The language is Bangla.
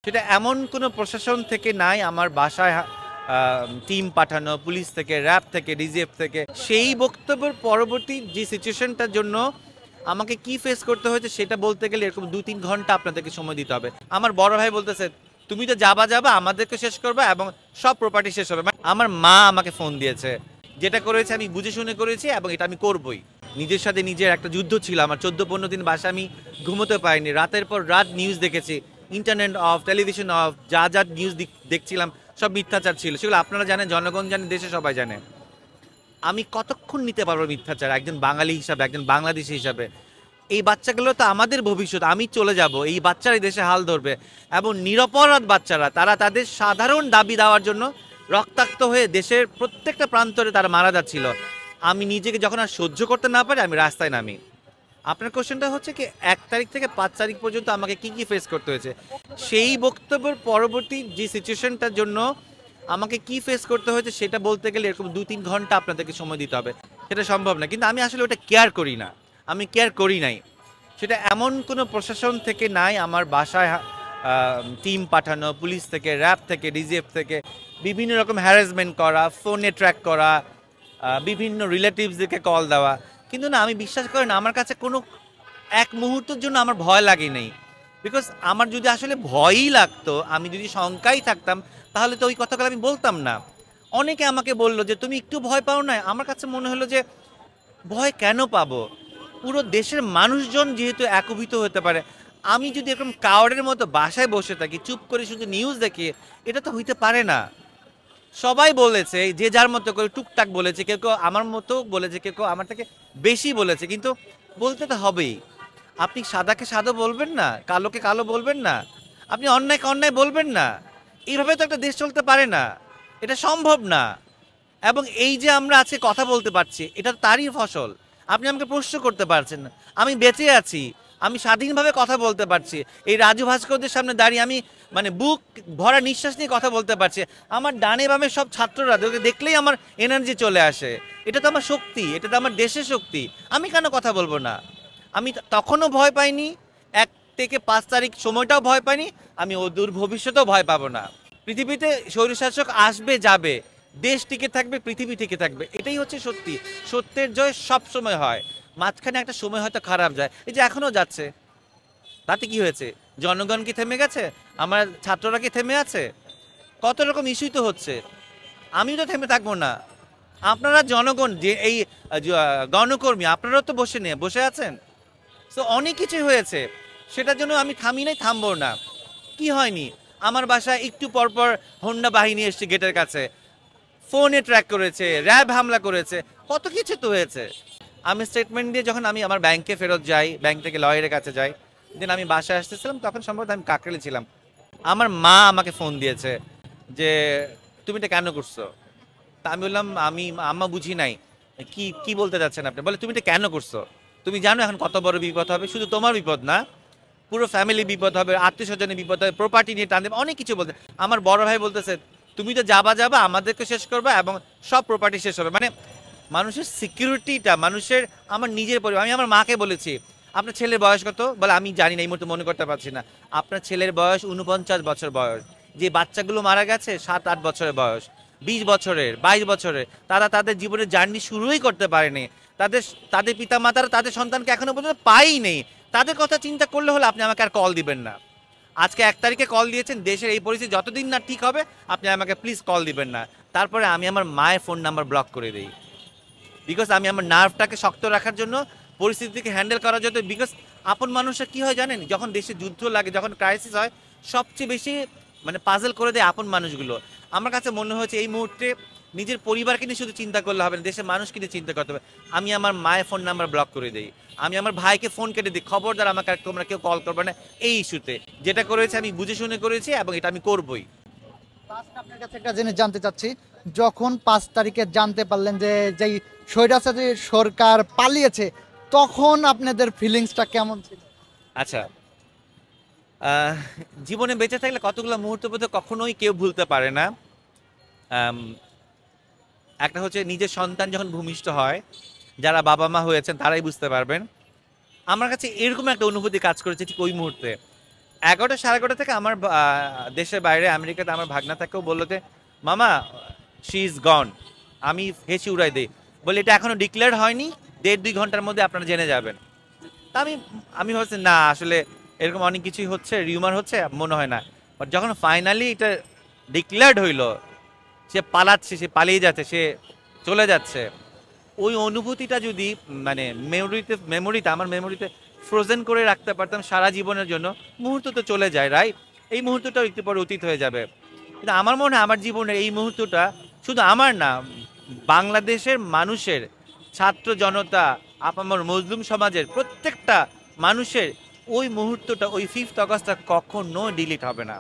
সেটা এমন কোনো প্রশাসন থেকে নাই, আমার বাসায় টিম পাঠানো, পুলিশ থেকে, র্যাব থেকে, ডিজিএফ থেকে। সেই বক্তব্যের পরবর্তী যে সিচুয়েশনটার জন্য আমাকে কি ফেস করতে হয়েছে সেটা বলতে গেলে এরকম 2-3 ঘন্টা আপনাদেরকে সময় দিতে হবে। আমার বড় ভাই বলতেছে, তুমি তো যাবা আমাদেরকে শেষ করবা এবং সব প্রপার্টি শেষ হবে। আমার মা আমাকে ফোন দিয়েছে, যেটা করেছে আমি বুঝে শুনে করেছি এবং এটা আমি করবই। নিজের সাথে নিজের একটা যুদ্ধ ছিল আমার। 14-15 দিন বাসা আমি ঘুমোতে পারিনি, রাতের পর রাত নিউজ দেখেছি, ইন্টারনেট অফ, টেলিভিশন অফ, যা যা নিউজ দেখছিলাম সব মিথ্যাচার ছিল। সেগুলো আপনারা জানেন, জনগণ জানে, দেশে সবাই জানে। আমি কতক্ষণ নিতে পারবো মিথ্যাচার একজন বাঙালি হিসাবে, একজন বাংলাদেশি হিসাবে? এই বাচ্চাগুলো তো আমাদের ভবিষ্যৎ। আমি চলে যাব, এই বাচ্চারাই দেশে হাল ধরবে এবং নিরপরাধ বাচ্চারা তারা তাদের সাধারণ দাবি দেওয়ার জন্য রক্তাক্ত হয়ে দেশের প্রত্যেকটা প্রান্তরে তারা মারা যাচ্ছিল। আমি নিজেকে যখন আর সহ্য করতে না পারি আমি রাস্তায় নামি। আপনার কোশ্চেনটা হচ্ছে কি 1 তারিখ থেকে 5 তারিখ পর্যন্ত আমাকে কি কি ফেস করতে হয়েছে, সেই বক্তব্যের পরবর্তী যে সিচুয়েশনটার জন্য আমাকে কি ফেস করতে হয়েছে সেটা বলতে গেলে এরকম 2-3 ঘন্টা আপনাদেরকে সময় দিতে হবে। সেটা সম্ভব না, কিন্তু আমি আসলে ওটা কেয়ার করি না, আমি কেয়ার করি নাই। সেটা এমন কোনো প্রশাসন থেকে নাই, আমার বাসায় টিম পাঠানো, পুলিশ থেকে, র্যাব থেকে, ডিজিএফ থেকে, বিভিন্ন রকম হ্যারাসমেন্ট করা, ফোনে ট্র্যাক করা, বিভিন্ন রিলেটিভসদেরকে কল দেওয়া। কিন্তু না, আমি বিশ্বাস করি না, আমার কাছে কোনো এক মুহূর্তের জন্য আমার ভয় লাগে নেই। বিকজ আমার যদি আসলে ভয়ই লাগতো, আমি যদি শঙ্কাই থাকতাম, তাহলে তো ওই কথাগুলো আমি বলতাম না। অনেকে আমাকে বললো যে তুমি একটু ভয় পাও না। আমার কাছে মনে হলো যে ভয় কেন পাবো? পুরো দেশের মানুষজন যেহেতু একীভূত হতে পারে, আমি যদি এরকম কাওয়ার্ডের মতো বাসায় বসে থাকি, চুপ করে শুধু নিউজ দেখি, এটা তো হইতে পারে না। সবাই বলেছে, যে যার মতো করে টুকটাক বলেছে, কেউ কেউ আমার মতো বলেছে, কেউ কেউ আমার থেকে বেশি বলেছে, কিন্তু বলতে তো হবেই। আপনি সাদাকে সাদা বলবেন না, কালোকে কালো বলবেন না, আপনি অন্যায়কে অন্যায় বলবেন না। এইভাবে তো একটা দেশ চলতে পারে না, এটা সম্ভব না। এবং এই যে আমরা আজকে কথা বলতে পারছি, এটা তারই ফসল। আপনি আমাকে প্রশ্ন করতে পারছেন না, আমি বেঁচে আছি, আমি স্বাধীনভাবে কথা বলতে পারছি। এই রাজু ভাস্করদের সামনে দাঁড়িয়ে আমি মানে বুক ভরা নিঃশ্বাস নিয়ে কথা বলতে পারছি। আমার ডানে বামে সব ছাত্ররা ওকে দেখলেই আমার এনার্জি চলে আসে। এটা তো আমার শক্তি, এটা তো আমার দেশের শক্তি। আমি কেন কথা বলবো না? আমি তখনও ভয় পাইনি, 1 থেকে 5 তারিখ সময়টাও ভয় পাইনি, আমি অদূর ভবিষ্যতেও ভয় পাবো না। পৃথিবীতে স্বৈরশাসক আসবে যাবে, দেশ টিকে থাকবে, পৃথিবী টিকে থাকবে, এটাই হচ্ছে সত্যি। সত্যের জয় সব সময় হয়, মাঝখানে একটা সময় হয়তো খারাপ যায়, এই যে এখনো যাচ্ছে, তাতে কি হয়েছে? জনগণ কি থেমে গেছে? আমার ছাত্ররা কি থেমে আছে? কত রকম ইস্যুই তো হচ্ছে, আমিও তো থেমে থাকবো না। আপনারা জনগণ যে এই গণকর্মী, আপনারাও তো বসে আছেন। সো অনেক কিছুই হয়েছে, সেটার জন্য আমি থামি নাই, থামবো না। কি হয়নি? আমার বাসায় একটু পরপর হোন্ডা বাহিনী এসছে গেটের কাছে, ফোনে ট্র্যাক করেছে, র্যাব হামলা করেছে, কত কিছু তো হয়েছে। আমি স্টেটমেন্ট দিয়ে যখন আমি আমার ব্যাংকে ফেরত যাই, ব্যাংক থেকে লয়ারের কাছে যাই, দিন আমি বাসায় আসতেছিলাম, তখন সম্ভবত আমি কাকরাইলে ছিলাম। আমার মা আমাকে ফোন দিয়েছে যে তুমি এটা কেন করছো? তা আমি বললাম আমি আম্মা বুঝি নাই। কি কি বলতে যাচ্ছেন আপনি? বলে তুমি এটা কেন করছো? তুমি জানো এখন কত বড় বিপদ হবে, শুধু তোমার বিপদ না, পুরো ফ্যামিলি বিপদ হবে, আত্মীয় স্বজনের বিপদ হবে, প্রপার্টি নিয়ে টান দেবে, অনেক কিছু বলতে। আমার বড় ভাই বলতেছে, তুমি তো যাবা আমাদেরকে শেষ করবা এবং সব প্রপার্টি শেষ হবে। মানে মানুষের সিকিউরিটিটা, মানুষের, আমার নিজের পরিবার। আমি আমার মাকে বলেছি আপনার ছেলের বয়স কত? বলে আমি জানি না, এই মুহূর্তে মনে করতে পারছি না। আপনার ছেলের বয়স 49 বছর বয়স। যে বাচ্চাগুলো মারা গেছে 7-8 বছরের বয়স, 20 বছরের, 22 বছরের, তারা তাদের জীবনের জার্নি শুরুই করতে পারেনি। তাদের তাদের পিতামাতারা তাদের সন্তানকে এখনো পর্যন্ত পাই নেই। তাদের কথা চিন্তা করলে হলে আপনি আমাকে আর কল দিবেন না। আজকে 1 তারিখে কল দিয়েছেন, দেশের এই পরিস্থিতি যতদিন না ঠিক হবে আপনি আমাকে প্লিজ কল দিবেন না। তারপরে আমি আমার মায়ের ফোন নাম্বার ব্লক করে দিই, বিকজ আমি আমার নার্ভটাকে শক্ত রাখার জন্য, পরিস্থিতিকে হ্যান্ডেল করার জন্য। বিকজ আপন মানুষের কি হয় জানেন, যখন দেশে যুদ্ধ লাগে, যখন ক্রাইসিস হয়, সবচেয়ে বেশি মানে পাজল করে দেয় আপন মানুষগুলো। আমার কাছে মনে হয়েছে এই মুহূর্তে নিজের পরিবারকে নিয়ে শুধু চিন্তা করলে হবে না, দেশের মানুষকে নিয়ে চিন্তা করতে হবে। আমি আমার মায়ের ফোন নাম্বার ব্লক করে দিই, আমি আমার ভাইকে ফোন কেটে দিই, খবরদার আমাকে আর তোমরা কেউ কল করবে না এই ইস্যুতে। যেটা করেছে আমি বুঝে শুনে করেছি এবং এটা আমি করবই। আপনার কাছে একটা জিনিস জানতে চাচ্ছি, যখন 5 তারিখে জানতে পারলেন যে যেই স্বৈরাচারী সরকার পালিয়েছে, তখন আপনাদের ফিলিংসটা কেমন ছিল? আচ্ছা, আহ, জীবনে বেঁচে থাকলে কতগুলো মুহূর্ত বোধহয় কখনোই কেউ ভুলতে পারে না। আম, একটা হচ্ছে নিজের সন্তান যখন ভূমিষ্ঠ হয়, যারা বাবা মা হয়েছেন তারাই বুঝতে পারবেন। আমার কাছে এরকম একটা অনুভূতি কাজ করেছে ঠিক ওই মুহূর্তে, 11টা 11:30 থেকে আমার দেশের বাইরে আমেরিকাতে আমার ভাগনা থাকেও বললো যে মামা শি ইজ গন। আমি হেসে উড়াই দিই, বলি এটা এখনো ডিক্লেয়ার হয়নি, 1.5-2 ঘন্টার মধ্যে আপনারা জেনে যাবেন। তা আমি আমি ভাবছি না আসলে এরকম অনেক কিছুই হচ্ছে, রিউমার হচ্ছে, মনে হয় না। বাট যখন ফাইনালি এটা ডিক্লেয়ার্ড হইলো, সে পালাচ্ছে, সে পালিয়ে যাচ্ছে, সে চলে যাচ্ছে, ওই অনুভূতিটা যদি মানে মেমোরিতে আমার মেমোরিতে ফ্রোজেন করে রাখতে পারতাম সারা জীবনের জন্য, মুহূর্ত তো চলে যায় রাইট, এই মুহূর্তটাও একটু পরে অতীত হয়ে যাবে। কিন্তু আমার মনে হয় আমার জীবনের এই মুহূর্তটা শুধু আমার না, বাংলাদেশের মানুষের, ছাত্র জনতা, আপামর মজলুম সমাজের প্রত্যেকটা মানুষের ওই মুহূর্তটা, ওই 5th অগাস্টটা কখনো ডিলিট হবে না।